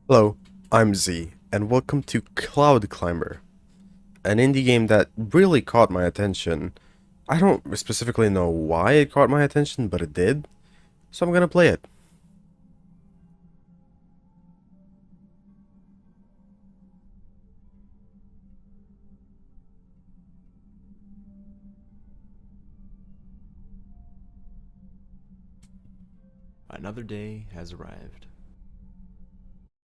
Hello, I'm Z, and welcome to Cloud Climber, an indie game that really caught my attention. I don't specifically know why it caught my attention, but it did, so I'm gonna play it. Another day has arrived.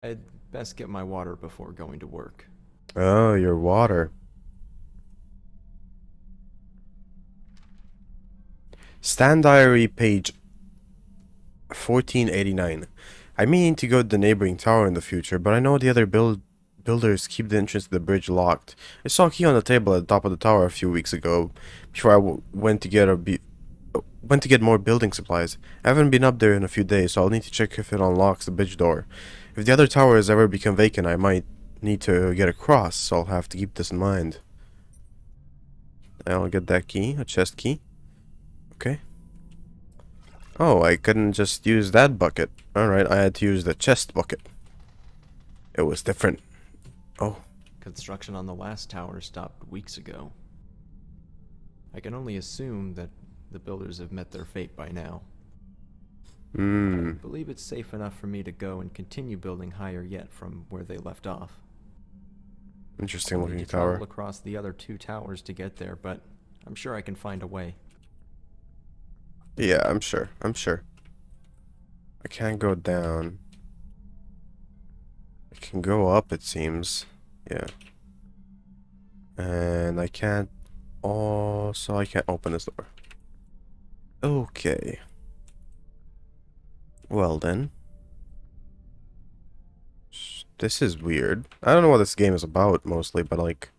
I'd best get my water before going to work. Oh, your water. Stand Diary, page 1489. I mean to go to the neighboring tower in the future, but I know the other builders keep the entrance to the bridge locked. I saw a key on the table at the top of the tower a few weeks ago, before went to get more building supplies. I haven't been up there in a few days, so I'll need to check if it unlocks the bridge door. If the other towers ever become vacant, I might need to get across, so I'll have to keep this in mind. I'll get that key, a chest key. Okay. Oh, I couldn't just use that bucket. Alright, I had to use the chest bucket. It was different. Oh. Construction on the last tower stopped weeks ago. I can only assume that the builders have met their fate by now. I Hmm. believe it's safe enough for me to go and continue building higher yet from where they left off. Interesting I'll need looking to travel tower. across the other two towers to get there, but I'm sure I can find a way. Yeah, I'm sure. I can't go down. I can go up, it seems. Yeah. And I can't... Also, I can't open this door. Okay. Well then. This is weird. I don't know what this game is about, mostly, but like...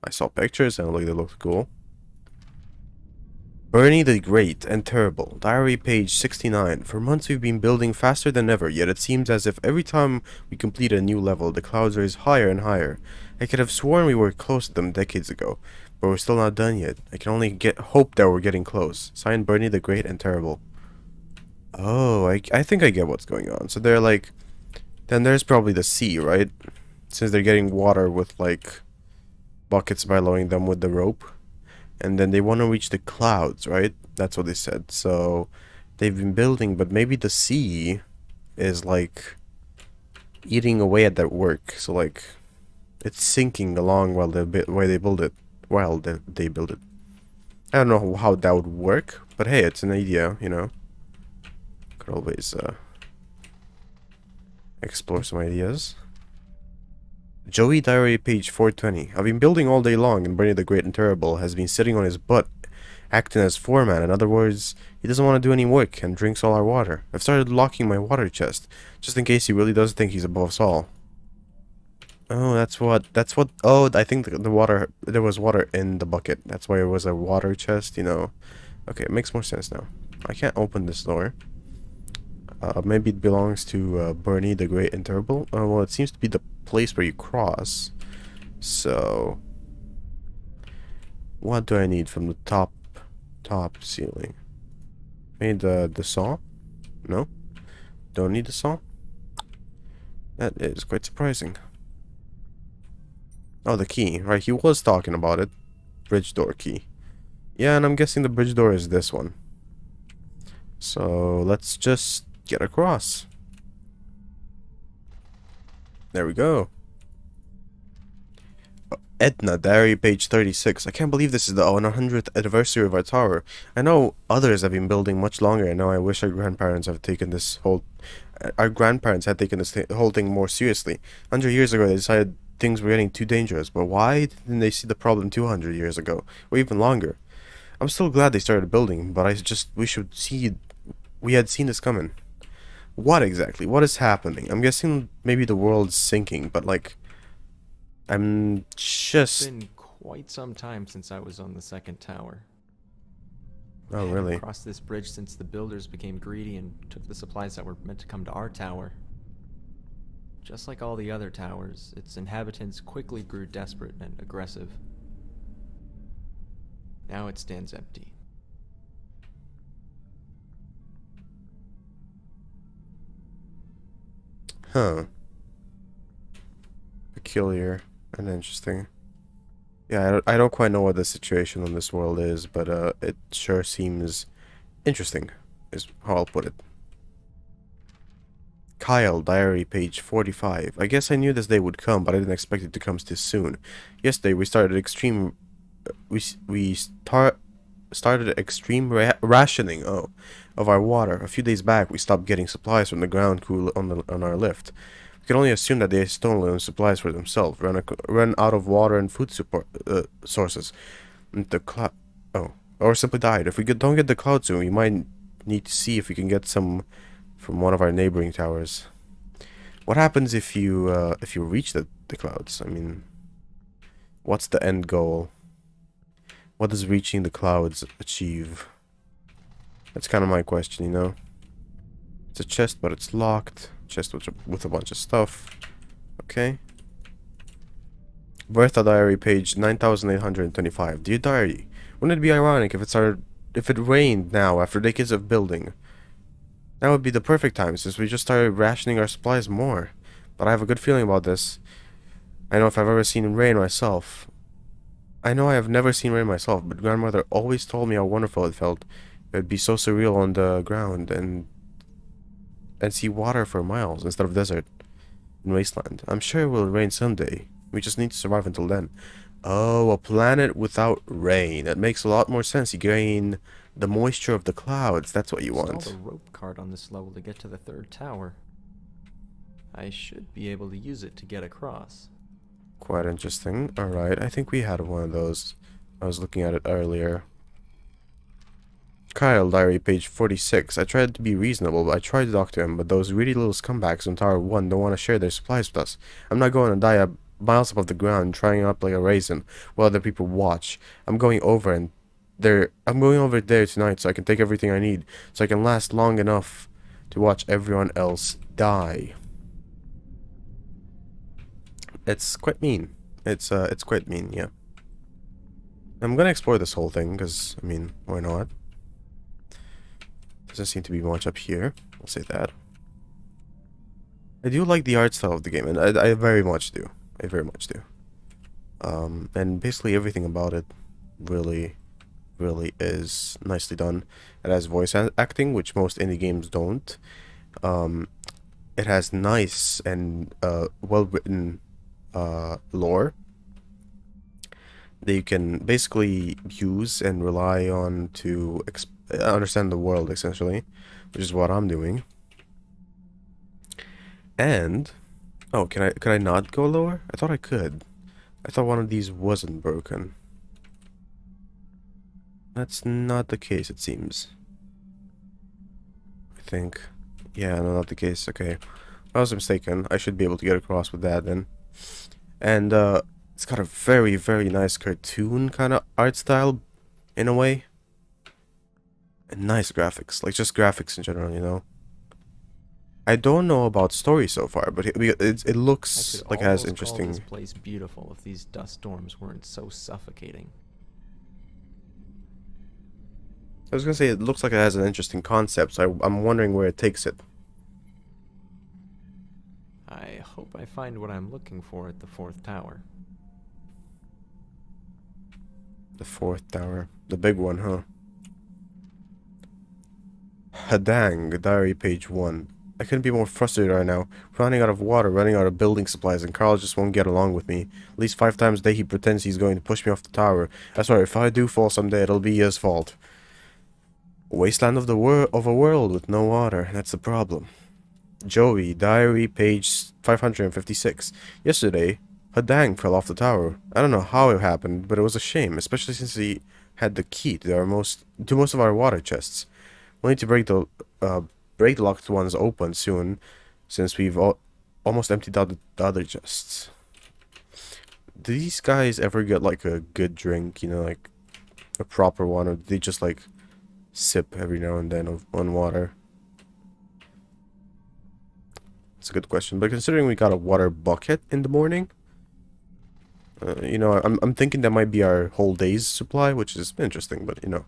I saw pictures and like they looked cool. Bernie the Great and Terrible. Diary page 69. For months we've been building faster than ever, yet it seems as if every time we complete a new level, the clouds rise higher and higher. I could have sworn we were close to them decades ago, but we're still not done yet. I can only hope that we're getting close. Signed, Bernie the Great and Terrible. Oh, I think I get what's going on. So they're like... Then there's probably the sea, right? Since they're getting water with like buckets by lowering them with the rope. And then they want to reach the clouds, right? That's what they said. So they've been building, but maybe the sea is like eating away at their work. So like it's sinking along while they build it. While they build it. I don't know how that would work, but hey, it's an idea, you know. Could always explore some ideas. Joey Diary, page 420. I've been building all day long, and Bernie the Great and Terrible has been sitting on his butt, acting as foreman. In other words, he doesn't want to do any work and drinks all our water. I've started locking my water chest, just in case he really does think he's above us all. Oh, oh, I think the water, there was water in the bucket. That's why it was a water chest, you know. Okay, it makes more sense now. I can't open this door. Maybe it belongs to Bernie the Great and Terrible. Well, it seems to be the place where you cross. So, what do I need from the top ceiling? Maybe the saw? No, don't need the saw. That is quite surprising. Oh, the key, right? He was talking about it. Bridge door key. Yeah, and I'm guessing the bridge door is this one. So let's just get across. There we go. Edna, Diary, page 36. I can't believe this is the 100th anniversary of our tower. I know others have been building much longer, and now I wish our grandparents had taken this whole thing more seriously. 100 years ago, they decided things were getting too dangerous, but why didn't they see the problem 200 years ago, or even longer? I'm still glad they started building, but we had seen this coming. What exactly? What is happening? I'm guessing maybe the world's sinking, but like, I'm It's just... been quite some time since I was on the second tower. Oh, I haven't really? crossed this bridge since the builders became greedy and took the supplies that were meant to come to our tower. Just like all the other towers, its inhabitants quickly grew desperate and aggressive. Now it stands empty. Huh. peculiar and interesting. Yeah, I don't quite know what the situation on this world is, but it sure seems interesting, is how I'll put it. Kyle, diary, page 45. I guess I knew this day would come, but I didn't expect it to come this soon. Yesterday we started extreme started extreme rationing of our water. A few days back, we stopped getting supplies from the ground crew on our lift. We can only assume that they stolen supplies for themselves, run out of water and food support sources. The cloud, or simply died. If we don't get the cloud soon, we might need to see if we can get some from one of our neighboring towers. What happens if you reach the clouds? I mean, what's the end goal? What does reaching the clouds achieve? That's kind of my question, you know. It's a chest, but it's locked. Chest with a bunch of stuff. Okay. Bertha diary, page 9825. Dear diary, wouldn't it be ironic if it rained now after decades of building? That would be the perfect time since we just started rationing our supplies more. But I have a good feeling about this. I know if I've ever seen rain myself. I know I have never seen rain myself, but grandmother always told me how wonderful it felt. It would be so surreal on the ground and see water for miles instead of desert and wasteland. I'm sure it will rain someday. We just need to survive until then. Oh, a planet without rain. That makes a lot more sense. You gain the moisture of the clouds. That's what you want. Installed a rope cart on this level to get to the third tower. I should be able to use it to get across. Quite interesting. Alright, I think we had one of those. I was looking at it earlier. Kyle, diary, page 46. I tried to be reasonable, but I tried to talk to him, but those greedy little scumbags on Tower 1 don't want to share their supplies with us. I'm not going to die up miles above the ground, trying up like a raisin, while other people watch. I'm going over there tonight so I can take everything I need, so I can last long enough to watch everyone else die. It's quite mean. It's quite mean, yeah. I'm gonna explore this whole thing, because, I mean, why not? Doesn't seem to be much up here. I'll say that. I do like the art style of the game, and I very much do. I very much do. And basically everything about it really is nicely done. It has voice acting, which most indie games don't. It has nice and well-written lore that you can basically use and rely on to understand the world, essentially, which is what I'm doing. And oh, could I not go lower? I thought I could. I thought one of these wasn't broken. That's not the case, it seems. I think. Yeah, no, not the case. Okay. I was mistaken. I should be able to get across with that then. And it's got a very nice cartoon kind of art style in a way. And nice graphics, like just graphics in general, you know. I don't know about story so far, but it looks like it has interesting. Call this place beautiful if these dust storms weren't so suffocating. I was gonna say it looks like it has an interesting concept, so I'm wondering where it takes it. I hope I find what I'm looking for at the fourth tower. The fourth tower, the big one, huh? Hadang, diary, page 1. I couldn't be more frustrated right now. Running out of water, running out of building supplies, and Carl just won't get along with me. At least 5 times a day he pretends he's going to push me off the tower. I swear, if I do fall someday, it'll be his fault. Wasteland of a world with no water. That's the problem. Joey, diary, page 556. Yesterday, Hadang fell off the tower. I don't know how it happened, but it was a shame, especially since he had the key to most of our water chests. We'll need to break the locked ones open soon, since we've almost emptied out the other chests. Do these guys ever get like a good drink, you know, like a proper one, or do they just like sip every now and then on water? That's a good question, but considering we got a water bucket in the morning, you know, I'm thinking that might be our whole day's supply, which is interesting, but you know.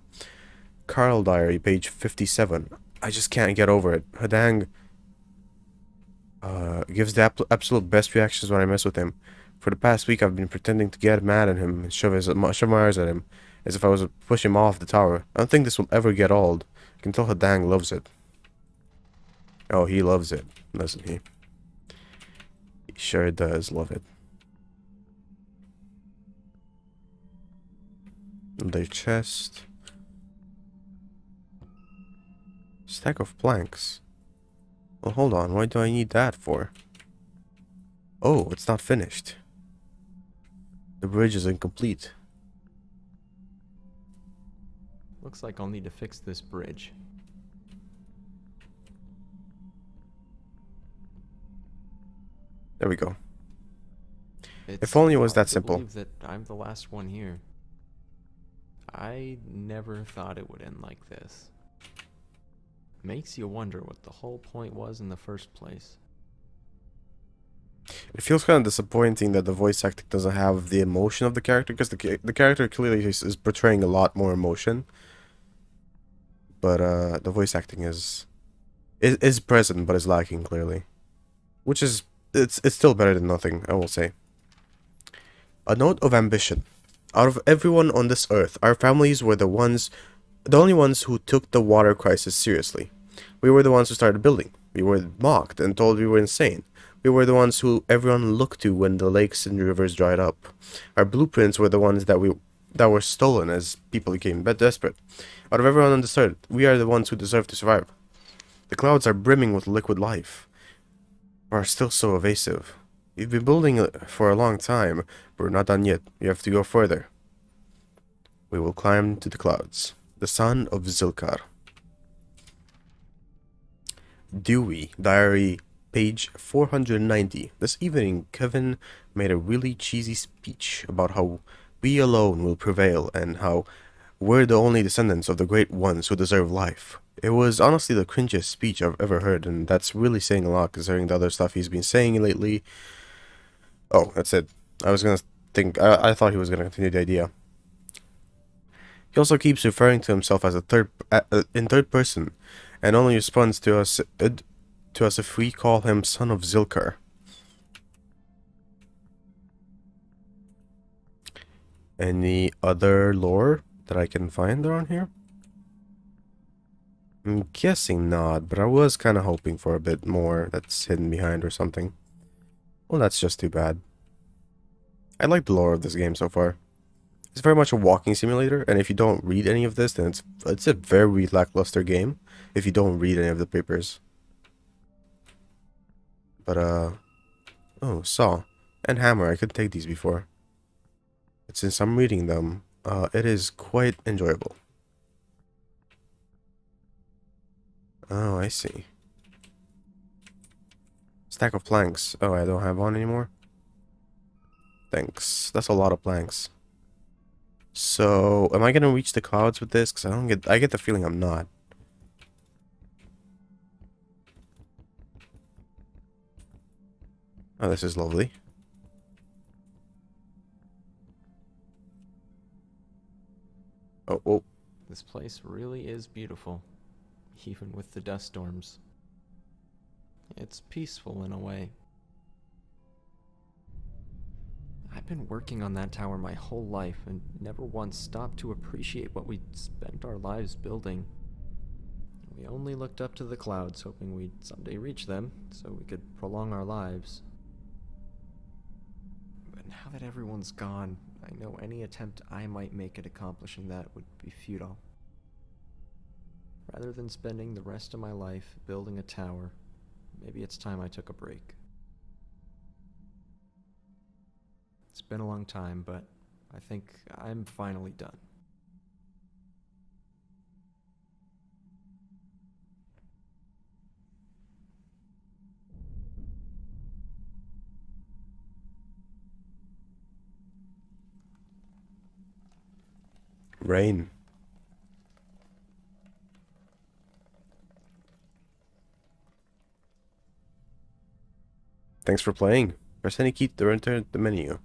Carl diary, page 57. I just can't get over it. Hadang gives the absolute best reactions when I mess with him. For the past week, I've been pretending to get mad at him and shove my eyes at him, as if I was to push him off the tower. I don't think this will ever get old. I can tell Hadang loves it. Oh, he loves it, doesn't he? He sure does love it. Another chest. Stack of planks. Well, hold on. Why do I need that for? Oh, it's not finished. The bridge is incomplete. Looks like I'll need to fix this bridge. There we go. It's If only it was hard that to simple. believe that I'm the last one here. I never thought it would end like this. Makes you wonder what the whole point was in the first place. It feels kind of disappointing that the voice acting doesn't have the emotion of the character, because the character clearly is portraying a lot more emotion. But the voice acting is present, but is lacking clearly. Which is it's still better than nothing, I will say. A note of ambition. Out of everyone on this earth, our families were the only ones who took the water crisis seriously. We were the ones who started building. We were mocked and told we were insane. We were the ones who everyone looked to when the lakes and rivers dried up. Our blueprints were the ones that were stolen as people became desperate. Out of everyone on this earth, we are the ones who deserve to survive. The clouds are brimming with liquid life, but are still so evasive. We've been building for a long time, but we're not done yet. We have to go further. We will climb to the clouds. The son of Zilkar. Dewey, Diary, page 490. This evening, Kevin made a really cheesy speech about how we alone will prevail and how we're the only descendants of the great ones who deserve life. It was honestly the cringiest speech I've ever heard, and that's really saying a lot considering the other stuff he's been saying lately. Oh, that's it. I thought he was gonna continue the idea. He also keeps referring to himself as in third person, and only responds to us if we call him son of Zilkar. Any other lore that I can find around here? I'm guessing not, but I was kind of hoping for a bit more that's hidden behind or something. Well, that's just too bad. I like the lore of this game so far. It's very much a walking simulator, and if you don't read any of this, then it's a very lackluster game if you don't read any of the papers. But, oh, saw and hammer, I couldn't take these before. But since I'm reading them, it is quite enjoyable. Oh, I see. Stack of planks. Oh, I don't have one anymore? Thanks. That's a lot of planks. So, am I gonna reach the clouds with this? Because I get the feeling I'm not. Oh, this is lovely. Oh, oh. This place really is beautiful, even with the dust storms. It's peaceful in a way. I've been working on that tower my whole life and never once stopped to appreciate what we'd spent our lives building. We only looked up to the clouds, hoping we'd someday reach them, so we could prolong our lives. But now that everyone's gone, I know any attempt I might make at accomplishing that would be futile. Rather than spending the rest of my life building a tower, maybe it's time I took a break. It's been a long time, but I think I'm finally done. Rain. Thanks for playing. Press any key to enter the menu.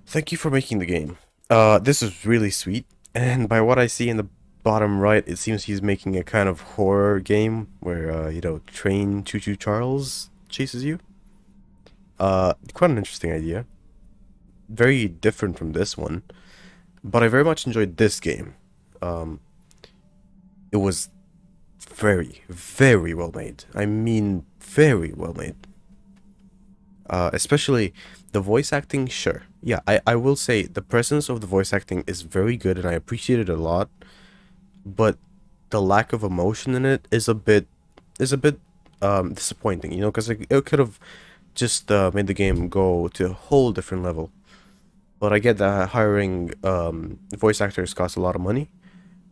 Thank you for making the game. This is really sweet, and by what I see in the bottom right, it seems he's making a kind of horror game where, Train Choo Choo Charles chases you. Quite an interesting idea. Very different from this one, but I very much enjoyed this game. Um, it was very, very well made. I mean, very well made. Especially the voice acting, sure. Yeah, I will say the presence of the voice acting is very good and I appreciate it a lot, but the lack of emotion in it is a bit disappointing, because it could have just made the game go to a whole different level. But I get that hiring voice actors costs a lot of money,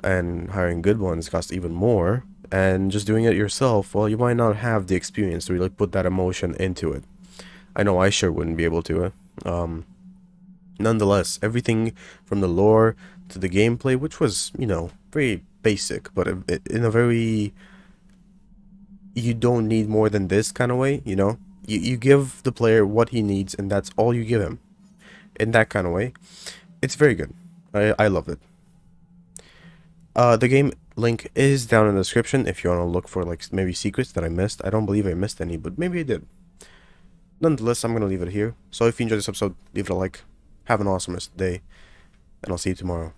and hiring good ones costs even more, and just doing it yourself, well, you might not have the experience to really put that emotion into it. I know I sure wouldn't be able to. Nonetheless, everything from the lore to the gameplay, which was, very basic, but in a very you don't need more than this kind of way, You give the player what he needs, and that's all you give him. In that kind of way, it's very good. I love it. The game link is down in the description if you want to look for like maybe secrets that I missed. I don't believe I missed any, but maybe I did. Nonetheless, I'm gonna leave it here. So if you enjoyed this episode, leave it a like. Have an awesome rest of the day, and I'll see you tomorrow.